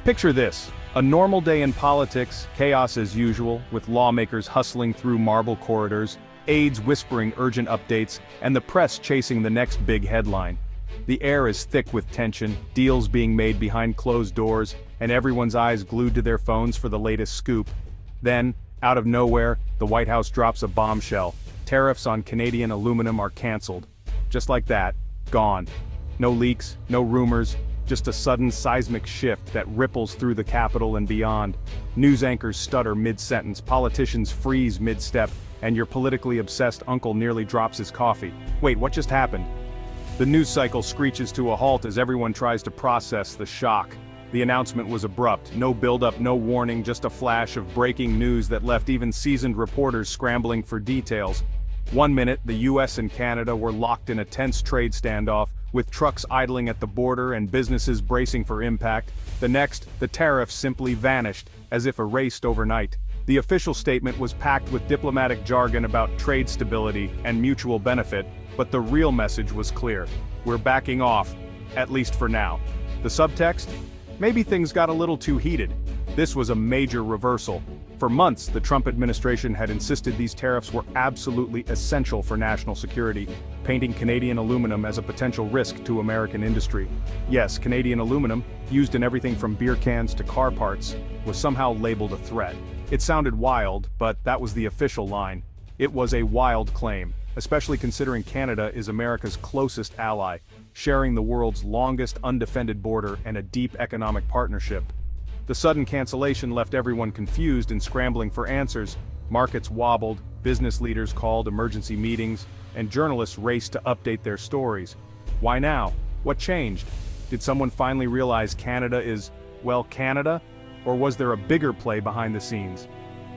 Picture this, a normal day in politics, chaos as usual, with lawmakers hustling through marble corridors, aides whispering urgent updates, and the press chasing the next big headline. The air is thick with tension, deals being made behind closed doors, and everyone's eyes glued to their phones for the latest scoop. Then, out of nowhere, the White House drops a bombshell. Tariffs on Canadian aluminum are cancelled. Just like that, gone. No leaks, no rumors, just a sudden seismic shift that ripples through the Capitol and beyond. News anchors stutter mid-sentence, politicians freeze mid-step, and your politically obsessed uncle nearly drops his coffee. Wait, what just happened? The news cycle screeches to a halt as everyone tries to process the shock. The announcement was abrupt, no build-up, no warning, just a flash of breaking news that left even seasoned reporters scrambling for details. One minute, the US and Canada were locked in a tense trade standoff, with trucks idling at the border and businesses bracing for impact. The next, the tariffs simply vanished, as if erased overnight. The official statement was packed with diplomatic jargon about trade stability and mutual benefit, but the real message was clear. We're backing off, at least for now. The subtext? Maybe things got a little too heated. This was a major reversal. For months, the Trump administration had insisted these tariffs were absolutely essential for national security, painting Canadian aluminum as a potential risk to American industry. Yes, Canadian aluminum, used in everything from beer cans to car parts, was somehow labeled a threat. It sounded wild, but that was the official line. It was a wild claim, especially considering Canada is America's closest ally, sharing the world's longest undefended border and a deep economic partnership. The sudden cancellation left everyone confused and scrambling for answers. Markets wobbled, business leaders called emergency meetings, and journalists raced to update their stories. Why now? What changed? Did someone finally realize Canada is, well, Canada? Or was there a bigger play behind the scenes?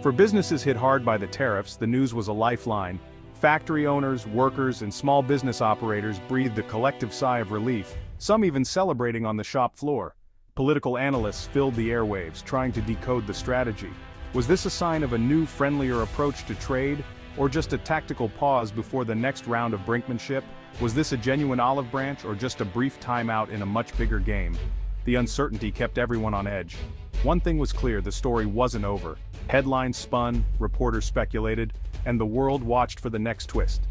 For businesses hit hard by the tariffs, the news was a lifeline. Factory owners, workers, and small business operators breathed a collective sigh of relief, some even celebrating on the shop floor. Political analysts filled the airwaves, trying to decode the strategy. Was this a sign of a new, friendlier approach to trade, or just a tactical pause before the next round of brinkmanship? Was this a genuine olive branch, or just a brief timeout in a much bigger game? The uncertainty kept everyone on edge. One thing was clear, the story wasn't over. Headlines spun, reporters speculated, and the world watched for the next twist.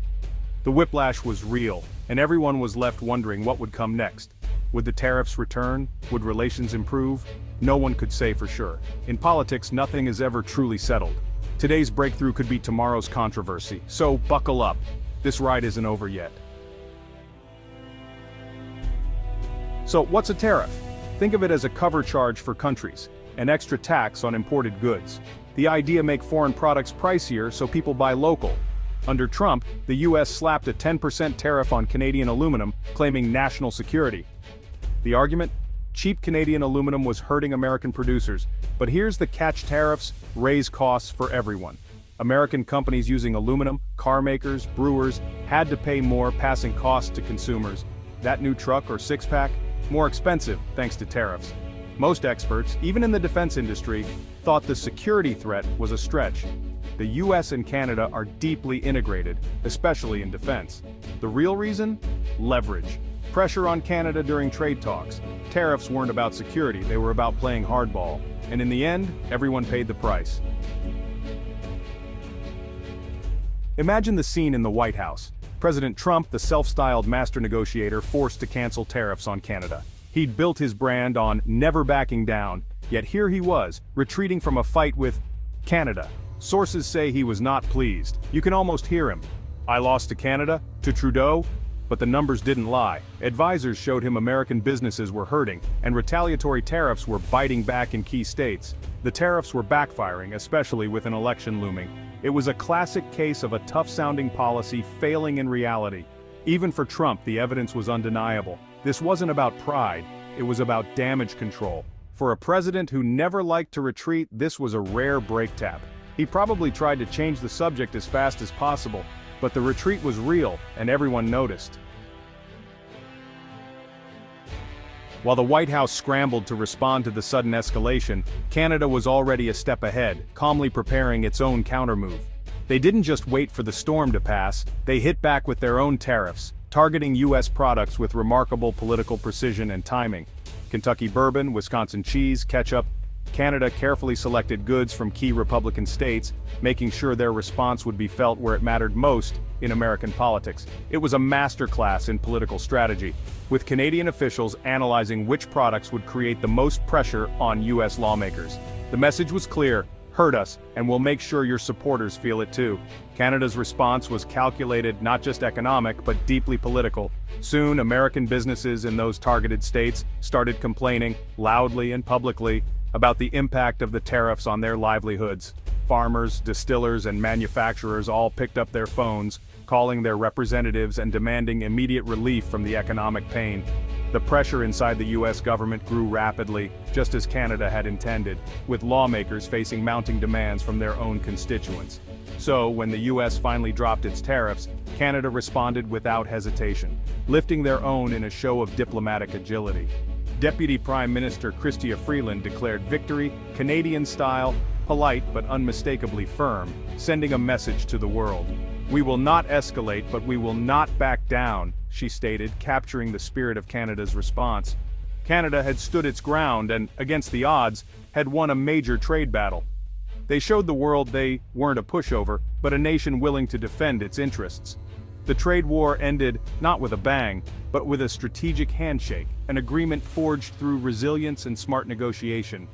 The whiplash was real, and everyone was left wondering what would come next. Would the tariffs return? Would relations improve? No one could say for sure. In politics, nothing is ever truly settled. Today's breakthrough could be tomorrow's controversy, so buckle up. This ride isn't over yet. So, what's a tariff? Think of it as a cover charge for countries, an extra tax on imported goods. The idea make foreign products pricier so people buy local. Under Trump, the US slapped a 10% tariff on Canadian aluminum, claiming national security. The argument? Cheap Canadian aluminum was hurting American producers, but here's the catch: tariffs raise costs for everyone. American companies using aluminum, car makers, brewers, had to pay more, passing costs to consumers. That new truck or six-pack? More expensive, thanks to tariffs. Most experts, even in the defense industry, thought the security threat was a stretch. The US and Canada are deeply integrated, especially in defense. The real reason? Leverage. Pressure on Canada during trade talks. Tariffs weren't about security, they were about playing hardball. And in the end, everyone paid the price. Imagine the scene in the White House. President Trump, the self-styled master negotiator, forced to cancel tariffs on Canada. He'd built his brand on never backing down, yet here he was, retreating from a fight with Canada. Sources say he was not pleased. You can almost hear him. I lost to Canada, to Trudeau, but the numbers didn't lie. Advisors showed him American businesses were hurting, and retaliatory tariffs were biting back in key states. The tariffs were backfiring, especially with an election looming. It was a classic case of a tough-sounding policy failing in reality. Even for Trump, the evidence was undeniable. This wasn't about pride, it was about damage control. For a president who never liked to retreat, this was a rare break tap. He probably tried to change the subject as fast as possible, but the retreat was real, and everyone noticed. While the White House scrambled to respond to the sudden escalation, Canada was already a step ahead, calmly preparing its own countermove. They didn't just wait for the storm to pass, they hit back with their own tariffs, targeting US products with remarkable political precision and timing. Kentucky bourbon, Wisconsin cheese, ketchup. Canada carefully selected goods from key Republican states, making sure their response would be felt where it mattered most in American politics. It was a masterclass in political strategy, with Canadian officials analyzing which products would create the most pressure on U.S. lawmakers. The message was clear: hurt us, and we'll make sure your supporters feel it too. Canada's response was calculated, not just economic, but deeply political. Soon, American businesses in those targeted states started complaining, loudly and publicly, about the impact of the tariffs on their livelihoods. Farmers, distillers, and manufacturers all picked up their phones, calling their representatives and demanding immediate relief from the economic pain. The pressure inside the U.S. government grew rapidly, just as Canada had intended, with lawmakers facing mounting demands from their own constituents. So, when the U.S. finally dropped its tariffs, Canada responded without hesitation, lifting their own in a show of diplomatic agility. Deputy Prime Minister Chrystia Freeland declared victory, Canadian-style, polite but unmistakably firm, sending a message to the world. "We will not escalate, but we will not back down," she stated, capturing the spirit of Canada's response. Canada had stood its ground and, against the odds, had won a major trade battle. They showed the world they weren't a pushover, but a nation willing to defend its interests. The trade war ended not with a bang, but with a strategic handshake, an agreement forged through resilience and smart negotiation.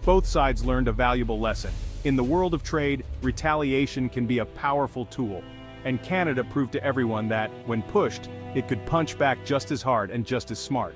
Both sides learned a valuable lesson. In the world of trade, retaliation can be a powerful tool, and Canada proved to everyone that, when pushed, it could punch back just as hard and just as smart.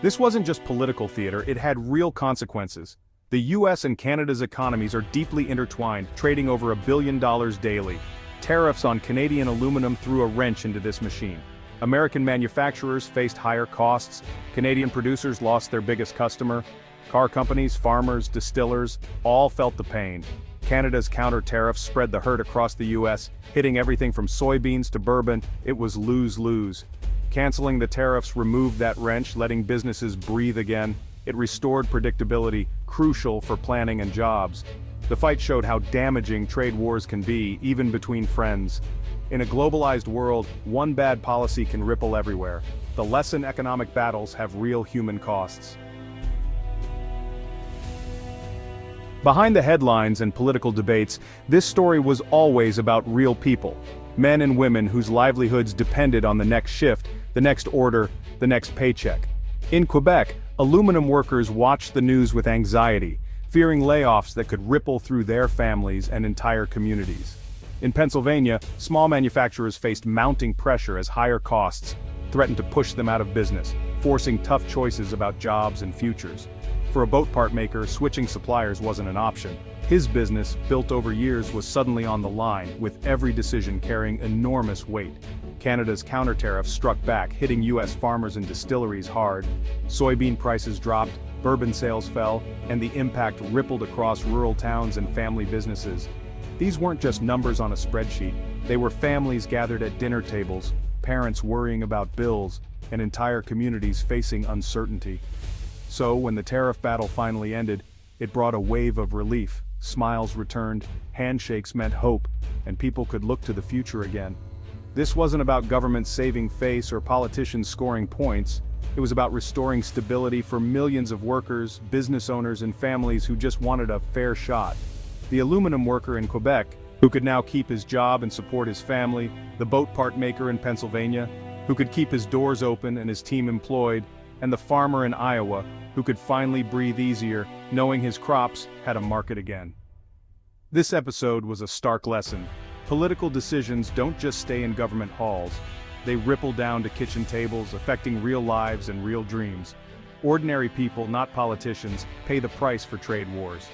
This wasn't just political theater, it had real consequences. The US and Canada's economies are deeply intertwined, trading over $1 billion daily. Tariffs on Canadian aluminum threw a wrench into this machine. American manufacturers faced higher costs, Canadian producers lost their biggest customer, car companies, farmers, distillers, all felt the pain. Canada's counter-tariffs spread the hurt across the US, hitting everything from soybeans to bourbon. It was lose-lose. Canceling the tariffs removed that wrench, letting businesses breathe again. It restored predictability, crucial for planning and jobs. The fight showed how damaging trade wars can be, even between friends. In a globalized world, one bad policy can ripple everywhere. The lesson: economic battles have real human costs. Behind the headlines and political debates, this story was always about real people. Men and women whose livelihoods depended on the next shift, the next order, the next paycheck. In Quebec, aluminum workers watched the news with anxiety, fearing layoffs that could ripple through their families and entire communities. In Pennsylvania, small manufacturers faced mounting pressure as higher costs threatened to push them out of business, forcing tough choices about jobs and futures. For a boat part maker, switching suppliers wasn't an option. His business, built over years, was suddenly on the line, with every decision carrying enormous weight. Canada's counter-tariffs struck back, hitting U.S. farmers and distilleries hard. Soybean prices dropped, bourbon sales fell, and the impact rippled across rural towns and family businesses. These weren't just numbers on a spreadsheet. They were families gathered at dinner tables, parents worrying about bills, and entire communities facing uncertainty. So, when the tariff battle finally ended, it brought a wave of relief. Smiles returned, handshakes meant hope, and people could look to the future again. This wasn't about governments saving face or politicians scoring points. It was about restoring stability for millions of workers, business owners, and families who just wanted a fair shot. The aluminum worker in Quebec, who could now keep his job and support his family, the boat part maker in Pennsylvania, who could keep his doors open and his team employed, and the farmer in Iowa, who could finally breathe easier, knowing his crops had a market again. This episode was a stark lesson. Political decisions don't just stay in government halls. They ripple down to kitchen tables, affecting real lives and real dreams. Ordinary people, not politicians, pay the price for trade wars.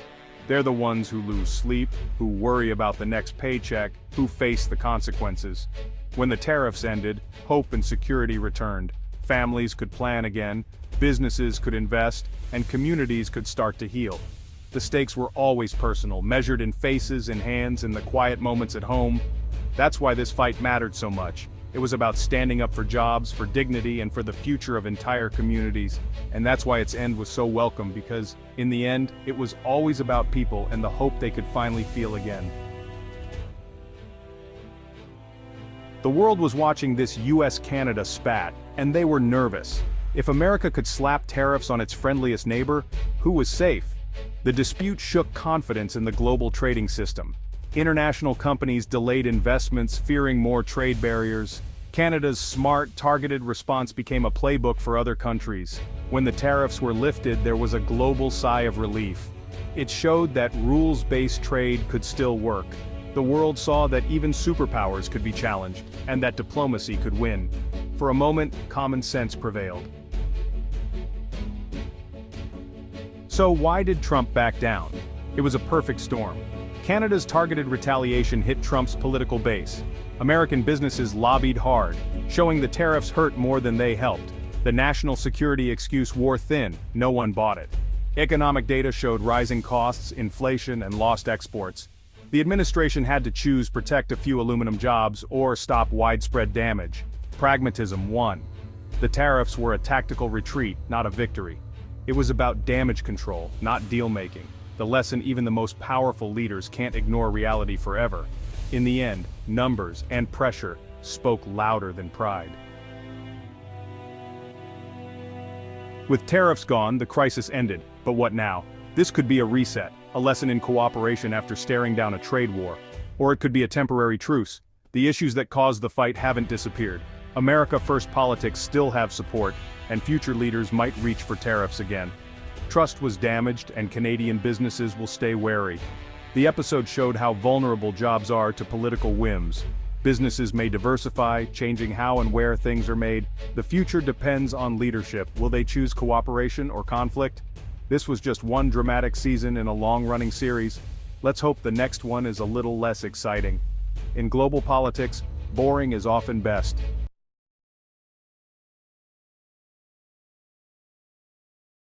They're the ones who lose sleep, who worry about the next paycheck, who face the consequences. When the tariffs ended, hope and security returned. Families could plan again, businesses could invest, and communities could start to heal. The stakes were always personal, measured in faces and hands in the quiet moments at home. That's why this fight mattered so much. It was about standing up for jobs, for dignity, and for the future of entire communities. And that's why its end was so welcome, because, in the end, it was always about people and the hope they could finally feel again. The world was watching this US-Canada spat, and they were nervous. If America could slap tariffs on its friendliest neighbor, who was safe? The dispute shook confidence in the global trading system. International companies delayed investments, fearing more trade barriers. Canada's smart, targeted response became a playbook for other countries. When the tariffs were lifted, there was a global sigh of relief. It showed that rules-based trade could still work. The world saw that even superpowers could be challenged, and that diplomacy could win. For a moment, common sense prevailed. So why did Trump back down? It was a perfect storm. Canada's targeted retaliation hit Trump's political base. American businesses lobbied hard, showing the tariffs hurt more than they helped. The national security excuse wore thin, no one bought it. Economic data showed rising costs, inflation, and lost exports. The administration had to choose: protect a few aluminum jobs or stop widespread damage. Pragmatism won. The tariffs were a tactical retreat, not a victory. It was about damage control, not deal-making. The lesson: even the most powerful leaders can't ignore reality forever. In the end, numbers and pressure spoke louder than pride. With tariffs gone, the crisis ended. But what now? This could be a reset, a lesson in cooperation after staring down a trade war. Or it could be a temporary truce. The issues that caused the fight haven't disappeared. America First politics still have support, and future leaders might reach for tariffs again. Trust was damaged, and Canadian businesses will stay wary. The episode showed how vulnerable jobs are to political whims. Businesses may diversify, changing how and where things are made. The future depends on leadership. Will they choose cooperation or conflict? This was just one dramatic season in a long-running series. Let's hope the next one is a little less exciting. In global politics, boring is often best.